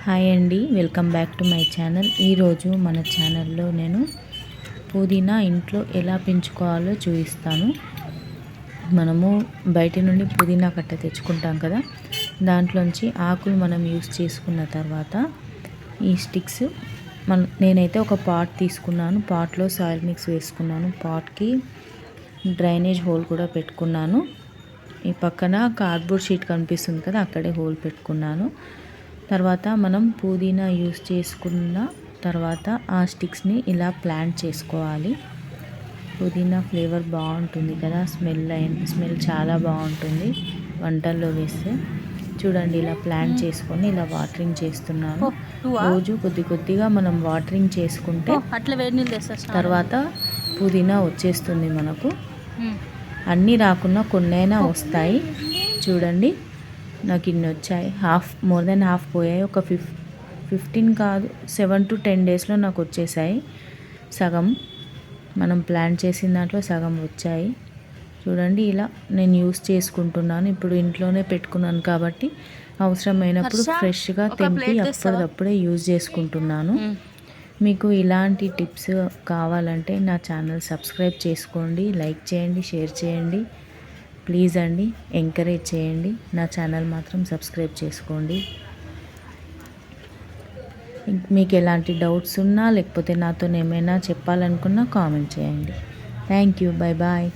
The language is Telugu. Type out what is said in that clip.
హాయ్ అండి, welcome back to my channel. ఈరోజు మన ఛానల్లో నేను పుదీనా ఇంట్లో ఎలా పెంచుకోవాలో చూపిస్తాను. మనము బయట నుండి పుదీనా కట్ట తెచ్చుకుంటాం కదా, దాంట్లోంచి ఆకులు మనం యూస్ చేసుకున్న తర్వాత ఈ స్టిక్స్ నేనైతే ఒక పాట్ తీసుకున్నాను. పాట్లో సాయిల్ మిక్స్ వేసుకున్నాను. పాట్కి డ్రైనేజ్ హోల్ కూడా పెట్టుకున్నాను. ఈ పక్కన కార్డ్బోర్డ్ షీట్ కనిపిస్తుంది కదా, అక్కడే హోల్ పెట్టుకున్నాను. తర్వాత మనం పుదీనా యూస్ చేసుకున్న తర్వాత ఆ స్టిక్స్ని ఇలా ప్లాంట్ చేసుకోవాలి. పుదీనా ఫ్లేవర్ బాగుంటుంది కదా, స్మెల్ చాలా బాగుంటుంది వంటల్లో వేస్తే. చూడండి, ఇలా ప్లాంట్ చేసుకొని ఇలా వాటరింగ్ చేస్తున్నాను. రోజు కొద్ది కొద్దిగా మనం వాటరింగ్ చేసుకుంటే తర్వాత పుదీనా వచ్చేస్తుంది మనకు. అన్నీ రాకున్నా కొన్నైనా వస్తాయి. చూడండి, నాకు ఇన్ని వచ్చాయి. మోర్ దెన్ హాఫ్ పోయాయి. ఒక 15 కాదు 7 to 10 డేస్లో నాకు వచ్చేసాయి. సగం మనం ప్లాంట్ చేసిన దాంట్లో సగం వచ్చాయి. చూడండి, ఇలా నేను యూస్ చేసుకుంటున్నాను. ఇప్పుడు ఇంట్లోనే పెట్టుకున్నాను కాబట్టి అవసరమైనప్పుడు ఫ్రెష్గా తెంపి అప్పటిదప్పుడే యూజ్ చేసుకుంటున్నాను. మీకు ఇలాంటి టిప్స్ కావాలంటే నా ఛానల్ సబ్స్క్రైబ్ చేసుకోండి, లైక్ చేయండి, షేర్ చేయండి. ప్లీజ్ అండి, ఎంకరేజ్ చేయండి. నా ఛానల్ మాత్రం సబ్స్క్రైబ్ చేసుకోండి. మీకు ఎలాంటి డౌట్స్ ఉన్నా లేకపోతే నాతో ఏమైనా చెప్పాలనుకున్నా కామెంట్ చేయండి. Thank you. Bye bye.